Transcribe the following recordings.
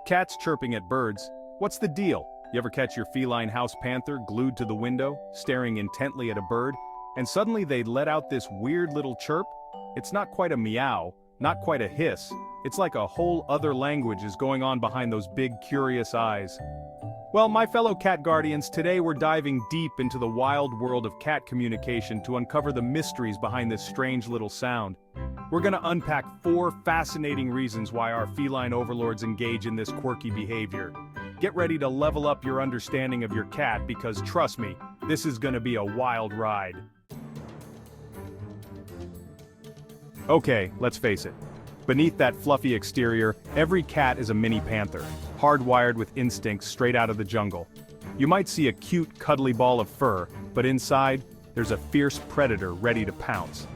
Cats chirping at birds. What's the deal? You ever catch your feline house panther glued to the window, staring intently at a bird, and suddenly they let out this weird little chirp? It's not quite a meow, not quite a hiss. It's like a whole other language is going on behind those big, curious eyes. Well, my fellow cat guardians, today we're diving deep into the wild world of cat communication to uncover the mysteries behind this strange little sound. We're gonna unpack 4 fascinating reasons why our feline overlords engage in this quirky behavior. Get ready to level up your understanding of your cat because, trust me, this is gonna be a wild ride. Okay, let's face it. Beneath that fluffy exterior, every cat is a mini panther, hardwired with instincts straight out of the jungle. You might see a cute, cuddly ball of fur, but inside, there's a fierce predator ready to pounce.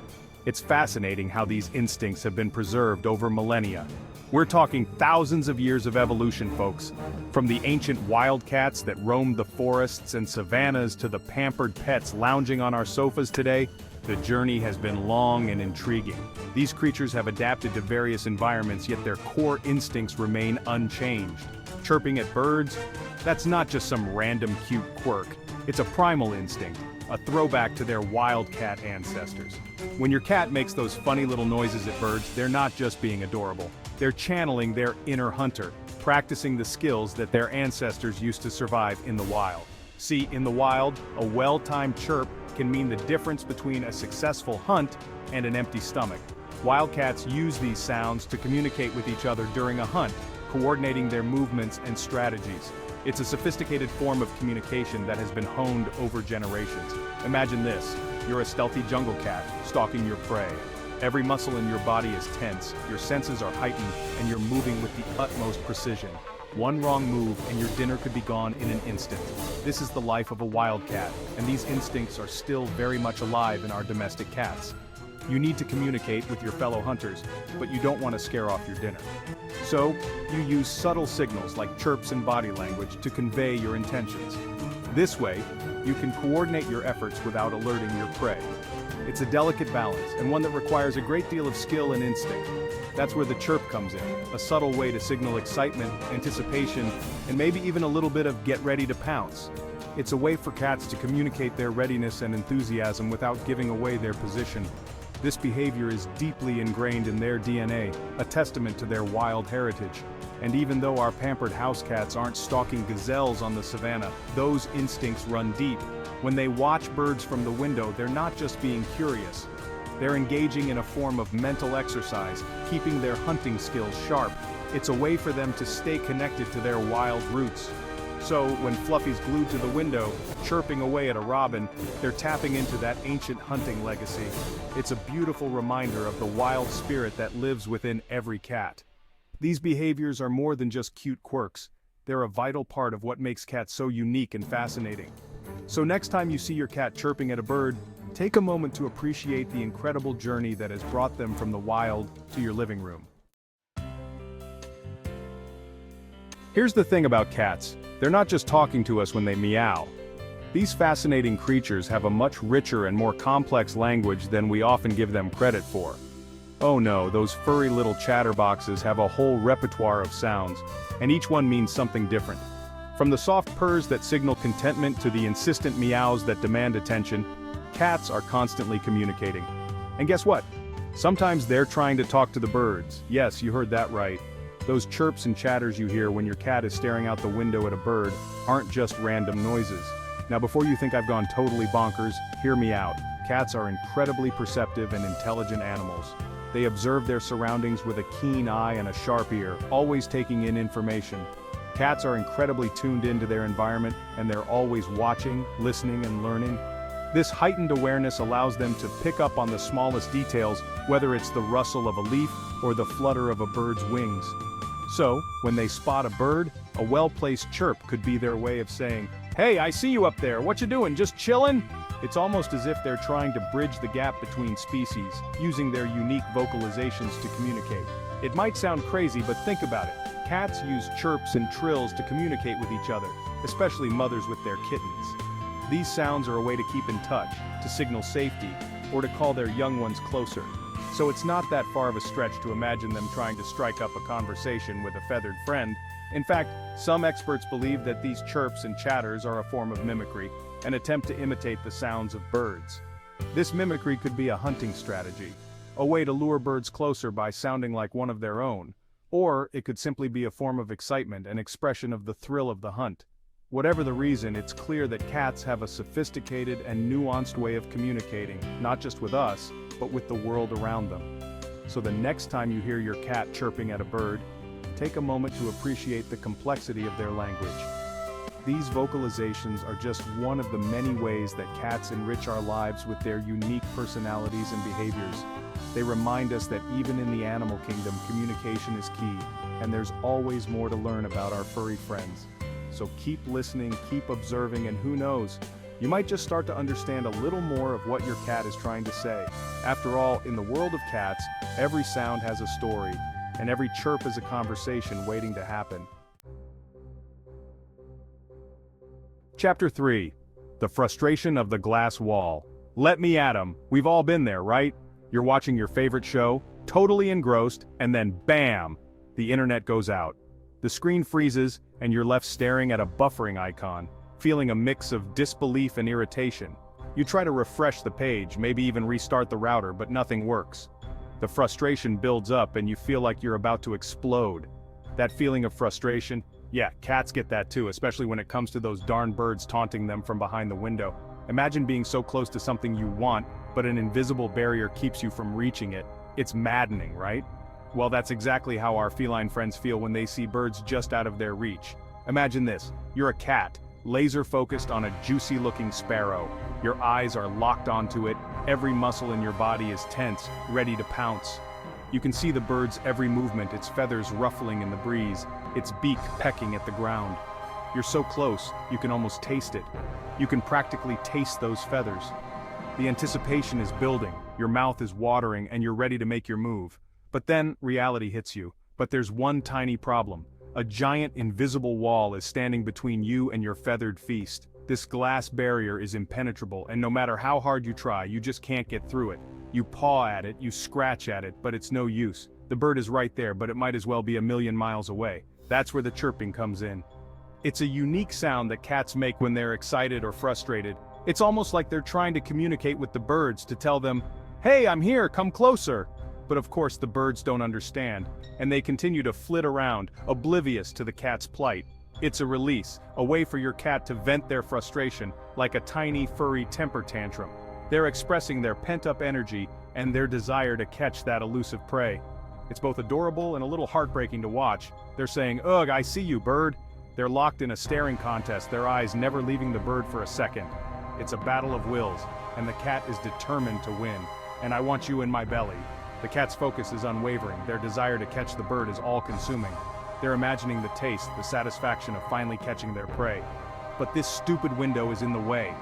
It's fascinating how these instincts have been preserved over millennia. We're talking thousands of years of evolution, folks. From the ancient wildcats that roamed the forests and savannas to the pampered pets lounging on our sofas today, the journey has been long and intriguing. These creatures have adapted to various environments, yet their core instincts remain unchanged. Chirping at birds? That's not just some random cute quirk. It's a primal instinct, a throwback to their wildcat ancestors. When your cat makes those funny little noises at birds, they're not just being adorable. They're channeling their inner hunter, practicing the skills that their ancestors used to survive in the wild. See, in the wild, a well-timed chirp can mean the difference between a successful hunt and an empty stomach. Wildcats use these sounds to communicate with each other during a hunt, coordinating their movements and strategies. It's a sophisticated form of communication that has been honed over generations. Imagine this: you're a stealthy jungle cat, stalking your prey. Every muscle in your body is tense, your senses are heightened, and you're moving with the utmost precision. One wrong move and your dinner could be gone in an instant. This is the life of a wildcat, and these instincts are still very much alive in our domestic cats. You need to communicate with your fellow hunters, but you don't want to scare off your dinner. So, you use subtle signals like chirps and body language to convey your intentions. This way, you can coordinate your efforts without alerting your prey. It's a delicate balance, and one that requires a great deal of skill and instinct. That's where the chirp comes in, a subtle way to signal excitement, anticipation, and maybe even a little bit of get ready to pounce. It's a way for cats to communicate their readiness and enthusiasm without giving away their position. This behavior is deeply ingrained in their DNA, a testament to their wild heritage. And even though our pampered house cats aren't stalking gazelles on the savannah, those instincts run deep. When they watch birds from the window, they're not just being curious. They're engaging in a form of mental exercise, keeping their hunting skills sharp. It's a way for them to stay connected to their wild roots. So, when Fluffy's glued to the window, chirping away at a robin, they're tapping into that ancient hunting legacy. It's a beautiful reminder of the wild spirit that lives within every cat. These behaviors are more than just cute quirks. They're a vital part of what makes cats so unique and fascinating. So next time you see your cat chirping at a bird, take a moment to appreciate the incredible journey that has brought them from the wild to your living room. Here's the thing about cats. They're not just talking to us when they meow. These fascinating creatures have a much richer and more complex language than we often give them credit for. Oh no, those furry little chatterboxes have a whole repertoire of sounds, and each one means something different. From the soft purrs that signal contentment to the insistent meows that demand attention, cats are constantly communicating. And guess what? Sometimes they're trying to talk to the birds. Yes, you heard that right. Those chirps and chatters you hear when your cat is staring out the window at a bird aren't just random noises. Now before you think I've gone totally bonkers, hear me out. Cats are incredibly perceptive and intelligent animals. They observe their surroundings with a keen eye and a sharp ear, always taking in information. Cats are incredibly tuned into their environment, and they're always watching, listening, and learning. This heightened awareness allows them to pick up on the smallest details, whether it's the rustle of a leaf or the flutter of a bird's wings. So, when they spot a bird, a well-placed chirp could be their way of saying, "Hey, I see you up there, what you doing, just chillin'?" It's almost as if they're trying to bridge the gap between species, using their unique vocalizations to communicate. It might sound crazy, but think about it. Cats use chirps and trills to communicate with each other, especially mothers with their kittens. These sounds are a way to keep in touch, to signal safety, or to call their young ones closer. So it's not that far of a stretch to imagine them trying to strike up a conversation with a feathered friend. In fact, some experts believe that these chirps and chatters are a form of mimicry, an attempt to imitate the sounds of birds. This mimicry could be a hunting strategy, a way to lure birds closer by sounding like one of their own, or it could simply be a form of excitement and expression of the thrill of the hunt. Whatever the reason, it's clear that cats have a sophisticated and nuanced way of communicating, not just with us, but with the world around them. So the next time you hear your cat chirping at a bird, take a moment to appreciate the complexity of their language. These vocalizations are just one of the many ways that cats enrich our lives with their unique personalities and behaviors. They remind us that even in the animal kingdom, communication is key, and there's always more to learn about our furry friends. So keep listening, keep observing, and who knows, you might just start to understand a little more of what your cat is trying to say. After all, in the world of cats, every sound has a story, and every chirp is a conversation waiting to happen. Chapter 3. The Frustration of the Glass Wall. Let me at 'em. We've all been there, right? You're watching your favorite show, totally engrossed, and then BAM! The internet goes out. The screen freezes, and you're left staring at a buffering icon, feeling a mix of disbelief and irritation. You try to refresh the page, maybe even restart the router, but nothing works. The frustration builds up and you feel like you're about to explode. That feeling of frustration, yeah, cats get that too, especially when it comes to those darn birds taunting them from behind the window. Imagine being so close to something you want, but an invisible barrier keeps you from reaching it. It's maddening, right? Well, that's exactly how our feline friends feel when they see birds just out of their reach. Imagine this, you're a cat, laser-focused on a juicy-looking sparrow. Your eyes are locked onto it, every muscle in your body is tense, ready to pounce. You can see the bird's every movement, its feathers ruffling in the breeze, its beak pecking at the ground. You're so close, you can almost taste it. You can practically taste those feathers. The anticipation is building, your mouth is watering, and you're ready to make your move. But then, reality hits you. But there's one tiny problem. A giant invisible wall is standing between you and your feathered feast. This glass barrier is impenetrable, and no matter how hard you try, you just can't get through it. You paw at it, you scratch at it, but it's no use. The bird is right there, but it might as well be a million miles away. That's where the chirping comes in. It's a unique sound that cats make when they're excited or frustrated. It's almost like they're trying to communicate with the birds to tell them, "Hey, I'm here, come closer." But of course the birds don't understand, and they continue to flit around, oblivious to the cat's plight. It's a release, a way for your cat to vent their frustration, like a tiny furry temper tantrum. They're expressing their pent-up energy and their desire to catch that elusive prey. It's both adorable and a little heartbreaking to watch. They're saying, "Ugh, I see you, bird." They're locked in a staring contest, their eyes never leaving the bird for a second. It's a battle of wills, and the cat is determined to win. And I want you in my belly. The cat's focus is unwavering, their desire to catch the bird is all-consuming. They're imagining the taste, the satisfaction of finally catching their prey. But this stupid window is in the way.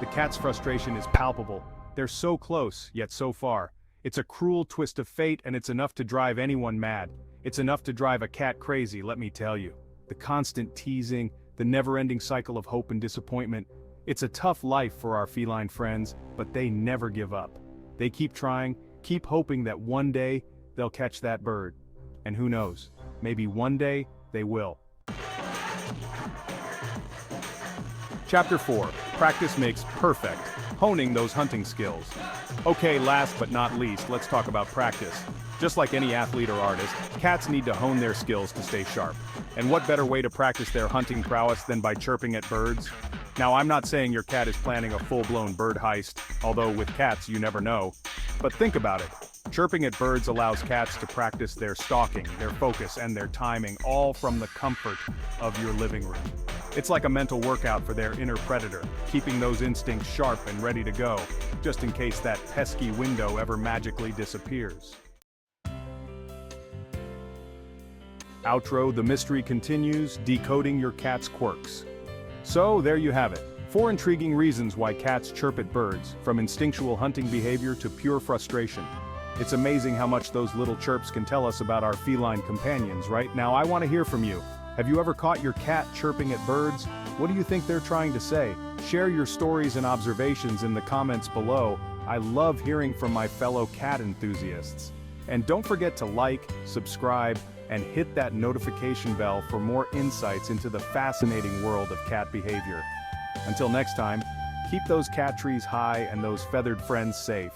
The cat's frustration is palpable. They're so close, yet so far. It's a cruel twist of fate, and it's enough to drive anyone mad. It's enough to drive a cat crazy, let me tell you. The constant teasing, the never-ending cycle of hope and disappointment. It's a tough life for our feline friends, but they never give up. They keep trying, keep hoping that one day they'll catch that bird. And who knows, maybe one day they will. Chapter 4. Practice makes perfect. Honing those hunting skills. Okay, last but not least, let's talk about practice. Just like any athlete or artist, cats need to hone their skills to stay sharp. And what better way to practice their hunting prowess than by chirping at birds? Now, I'm not saying your cat is planning a full-blown bird heist, although with cats you never know. But think about it. Chirping at birds allows cats to practice their stalking, their focus, and their timing, all from the comfort of your living room. It's like a mental workout for their inner predator, keeping those instincts sharp and ready to go, just in case that pesky window ever magically disappears. Outro: the mystery continues, decoding your cat's quirks. So, there you have it. 4 intriguing reasons why cats chirp at birds, from instinctual hunting behavior to pure frustration. It's amazing how much those little chirps can tell us about our feline companions, right? Now, I want to hear from you. Have you ever caught your cat chirping at birds? What do you think they're trying to say? Share your stories and observations in the comments below. I love hearing from my fellow cat enthusiasts. And don't forget to like, subscribe, and hit that notification bell for more insights into the fascinating world of cat behavior. Until next time, keep those cat trees high and those feathered friends safe.